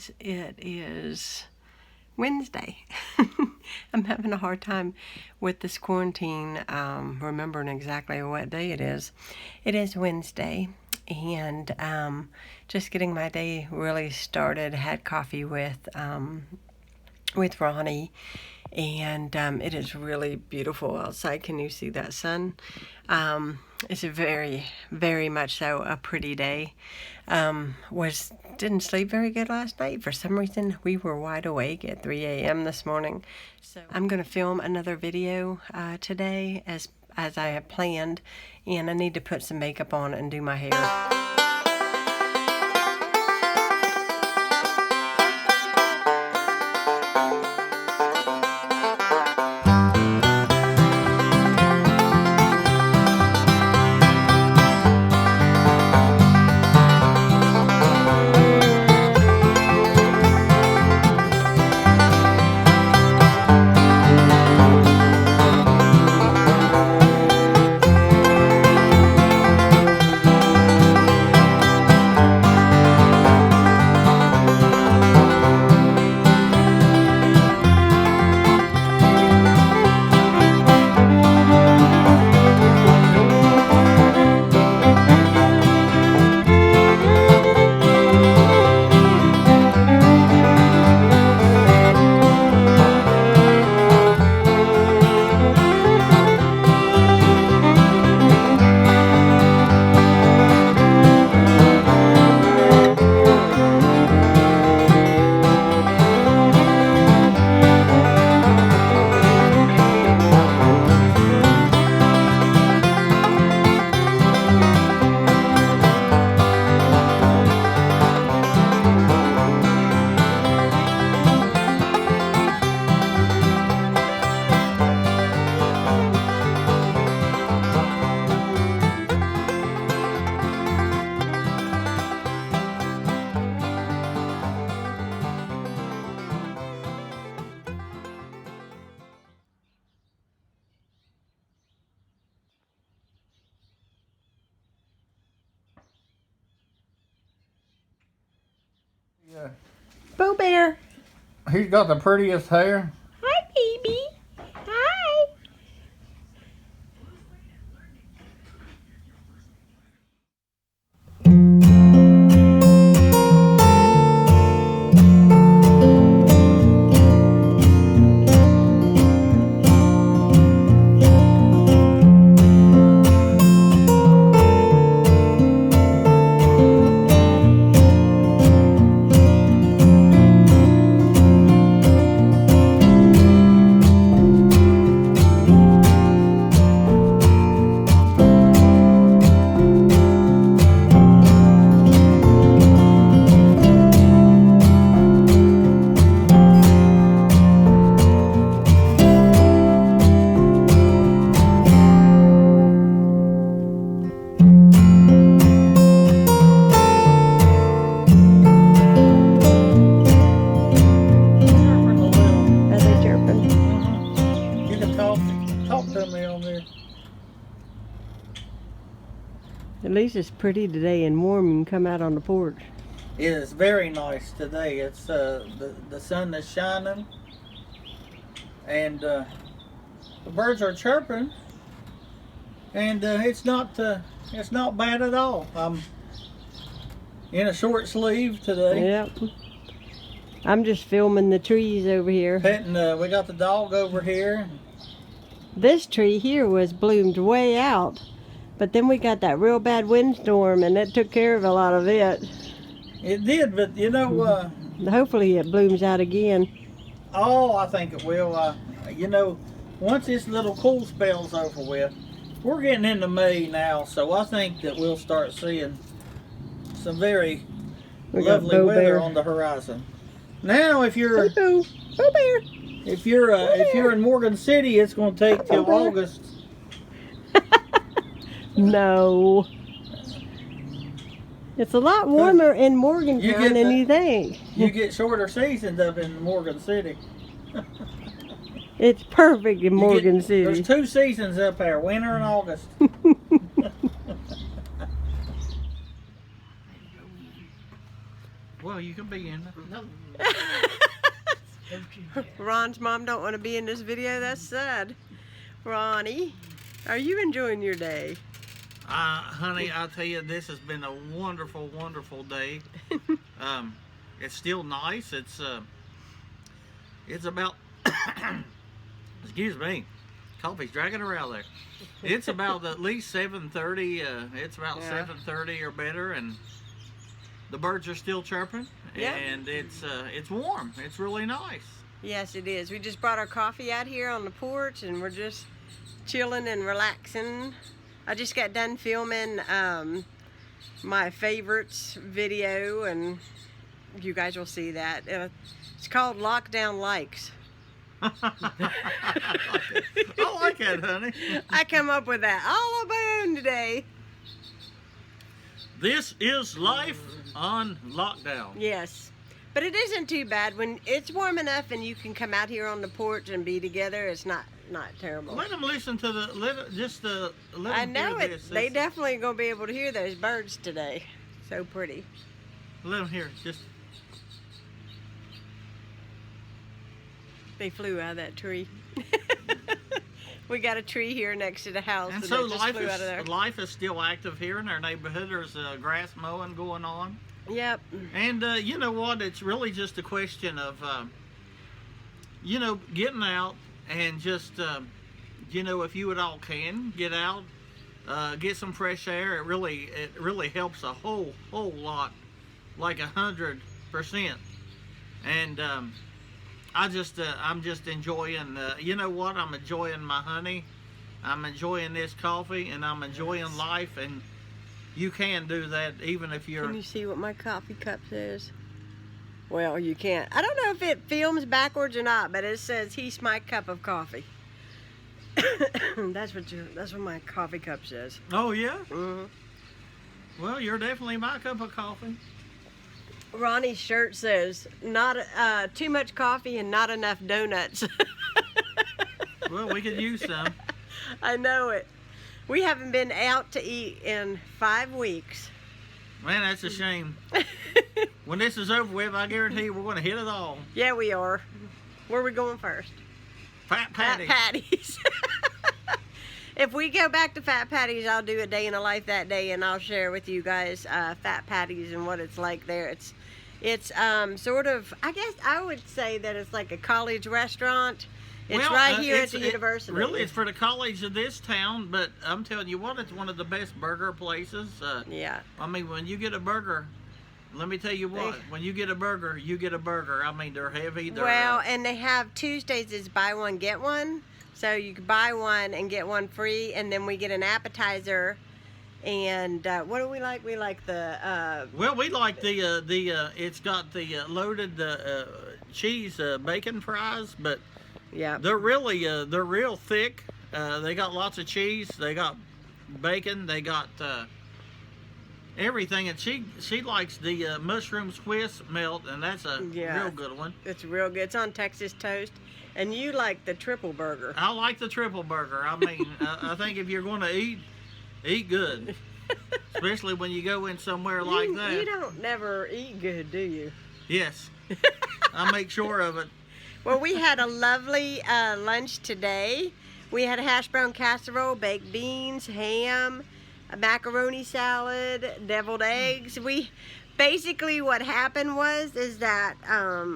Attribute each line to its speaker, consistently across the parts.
Speaker 1: guys, it is Wednesday. I'm having a hard time with this quarantine, remembering exactly what day it is. It is Wednesday, and just getting my day really started. Had coffee with Ronnie, and it is really beautiful outside. Can you see that sun? It's a very, very much so a pretty day. Didn't sleep very good last night. For some reason, we were wide awake at 3 a.m. this morning. So I'm going to film another video today as I have planned, and I need to put some makeup on and do my hair.
Speaker 2: Yeah.
Speaker 1: Boo Bear.
Speaker 2: He's got the prettiest hair.
Speaker 1: Hi, baby. Hi. At least it's pretty today and warm. You can come out on the porch.
Speaker 2: It is very nice today. It's the sun is shining, and the birds are chirping, and it's not bad at all. I'm in a short sleeve today.
Speaker 1: Yep. I'm just filming the trees over here.
Speaker 2: Petting, we got the dog over here.
Speaker 1: This tree here was bloomed way out. But then we got that real bad windstorm, and it took care of a lot of it.
Speaker 2: It did, but you know...
Speaker 1: hopefully it blooms out again.
Speaker 2: Oh, I think it will. You know, once this little cool spell's over with, we're getting into May now, so I think that we'll start seeing some very lovely weather on the horizon. Now, if you're...
Speaker 1: Boo Bear.
Speaker 2: If you're in Morgan City, it's going to take till August.
Speaker 1: No. It's a lot warmer in Morgantown than you think.
Speaker 2: You get shorter seasons up in Morgan City.
Speaker 1: It's perfect in Morgan City.
Speaker 2: There's 2 seasons up there, winter and August. Well, you can be in it.
Speaker 3: No.
Speaker 1: Ron's mom don't want to be in this video. That's sad. Ronnie, are you enjoying your day?
Speaker 2: Honey, I tell you, this has been a wonderful, wonderful day. It's still nice. It's about, excuse me, coffee's dragging around there. It's about at least 7:30. It's about 7:30 or better, and the birds are still chirping.
Speaker 1: Yeah.
Speaker 2: And it's warm. It's really nice.
Speaker 1: Yes, it is. We just brought our coffee out here on the porch, and we're just chilling and relaxing. I just got done filming my favorites video, and you guys will see that. It's called Lockdown Likes.
Speaker 2: I like that, honey.
Speaker 1: I come up with that all on my own today.
Speaker 2: This is life on lockdown.
Speaker 1: Yes, but it isn't too bad when it's warm enough and you can come out here on the porch and be together. It's not terrible.
Speaker 2: Let them listen to let them
Speaker 1: I know
Speaker 2: hear
Speaker 1: it.
Speaker 2: this.
Speaker 1: They definitely gonna be able to hear those birds today. So pretty.
Speaker 2: Let them hear it. Just
Speaker 1: They flew out of that tree. We got a tree here next to the house,
Speaker 2: and
Speaker 1: and
Speaker 2: so
Speaker 1: they just flew out of there.
Speaker 2: life is still active here in our neighborhood. There's grass mowing going on.
Speaker 1: Yep.
Speaker 2: And you know what? It's really just a question of, getting out and just, if you at all can get out, get some fresh air. It really helps a whole lot, like 100%. And I'm just enjoying. You know what? I'm enjoying my honey. I'm enjoying this coffee, and I'm enjoying life. And you can do that even if you're.
Speaker 1: Can you see what my coffee cup says? Well, you can't. I don't know if it films backwards or not, but it says "He's my cup of coffee." That's what my coffee cup says.
Speaker 2: Oh yeah.
Speaker 1: Mm-hmm.
Speaker 2: Well, you're definitely my cup of coffee.
Speaker 1: Ronnie's shirt says "Not too much coffee and not enough donuts."
Speaker 2: Well, we could use some.
Speaker 1: I know it. We haven't been out to eat in 5 weeks.
Speaker 2: Man, that's a shame. When this is over with, I guarantee you we're going to hit it all.
Speaker 1: Yeah, we are. Where are we going first?
Speaker 2: Fat Patty.
Speaker 1: Fat Patties. If we go back to Fat Patties, I'll do a day in the life that day, and I'll share with you guys Fat Patties and what it's like there. It's sort of, I guess I would say that it's like a college restaurant. It's right here at the university.
Speaker 2: Really, it's for the college of this town, but I'm telling you what, it's one of the best burger places.
Speaker 1: Yeah.
Speaker 2: I mean, when you get a burger, let me tell you what, when you get a burger, you get a burger. I mean, they're heavy.
Speaker 1: Well, and they have Tuesdays is buy one, get one. So you can buy one and get one free, and then we get an appetizer. And what do we like? We like the...
Speaker 2: well, we like it's got the loaded cheese bacon fries, but
Speaker 1: yeah,
Speaker 2: they're real thick. They got lots of cheese. They got bacon. They got everything. And she likes the mushroom Swiss melt, and that's a real good one.
Speaker 1: It's real good. It's on Texas toast. And you like the triple burger.
Speaker 2: I like the triple burger. I mean, I think if you're going to eat good. Especially when you go in somewhere like that.
Speaker 1: You don't never eat good, do you?
Speaker 2: Yes. I make sure of it.
Speaker 1: Well, we had a lovely lunch today. We had a hash brown casserole, baked beans, ham, a macaroni salad, deviled eggs. Basically what happened is that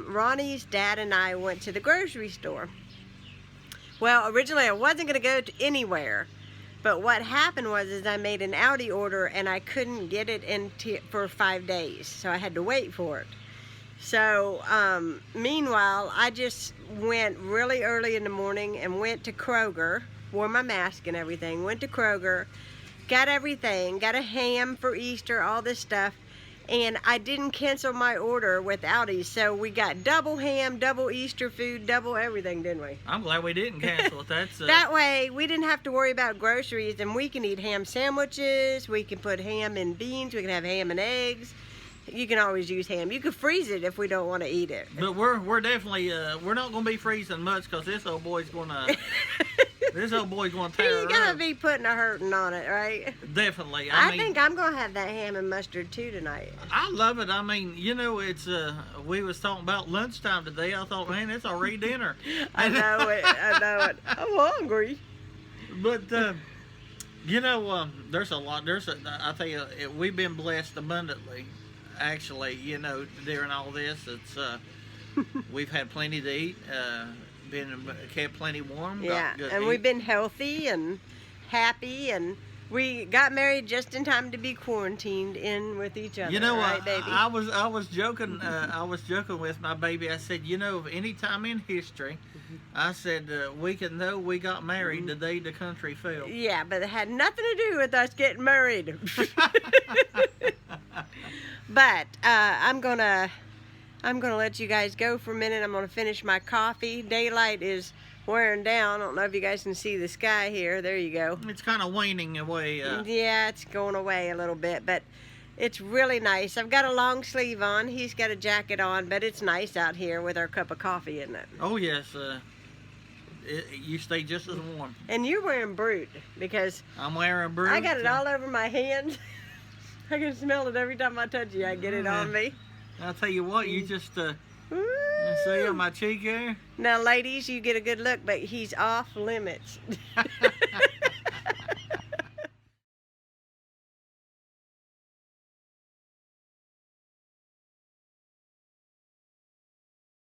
Speaker 1: Ronnie's dad and I went to the grocery store. Well, originally I wasn't going to go to anywhere. But what happened is I made an Audi order and I couldn't get it for 5 days. So I had to wait for it. So meanwhile, I just went really early in the morning and went to Kroger, wore my mask and everything, went to Kroger, got everything, got a ham for Easter, all this stuff. And I didn't cancel my order with Audi, so we got double ham, double Easter food, double everything, didn't we?
Speaker 2: I'm glad we didn't cancel it. That's
Speaker 1: that way we didn't have to worry about groceries, and we can eat ham sandwiches. We can put ham and beans. We can have ham and eggs. You can always use ham. You can freeze it if we don't want to eat it.
Speaker 2: But we're definitely we're not going to be freezing much because this old boy's going to This old boy's going to tear
Speaker 1: He's
Speaker 2: her
Speaker 1: gonna
Speaker 2: up.
Speaker 1: be putting a hurting on it, right?
Speaker 2: Definitely.
Speaker 1: I
Speaker 2: mean,
Speaker 1: think I'm gonna have that ham and mustard too tonight.
Speaker 2: I love it. I mean, you know, it's we was talking about lunchtime today. I thought, man, it's already dinner.
Speaker 1: I know it. I know it. I'm hungry.
Speaker 2: But you know, there's a lot. I tell you, we've been blessed abundantly. Actually, you know, during all this, it's we've had plenty to eat. Been kept plenty warm.
Speaker 1: Yeah,
Speaker 2: Got good
Speaker 1: and
Speaker 2: to
Speaker 1: we've
Speaker 2: eat.
Speaker 1: been healthy and happy, and we got married just in time to be quarantined in with each other.
Speaker 2: You know,
Speaker 1: right, baby?
Speaker 2: I was joking. I was joking with my baby. I said, you know, any time in history, I said we can know we got married the day the country fell.
Speaker 1: Yeah, but it had nothing to do with us getting married. But I'm gonna let you guys go for a minute. I'm gonna finish my coffee. Daylight is wearing down. I don't know if you guys can see the sky here. There you go.
Speaker 2: It's kind of waning away.
Speaker 1: Yeah, it's going away a little bit, but it's really nice. I've got a long sleeve on. He's got a jacket on, but it's nice out here with our cup of coffee, isn't it?
Speaker 2: Oh yes, you stay just as warm.
Speaker 1: And you're wearing Brute because
Speaker 2: I'm wearing Brute.
Speaker 1: I got it all over my hands. I can smell it every time I touch you. I get it on me.
Speaker 2: I'll tell you what, you just
Speaker 1: Ooh.
Speaker 2: see on my cheek there.
Speaker 1: Now, ladies, you get a good look, but he's off limits.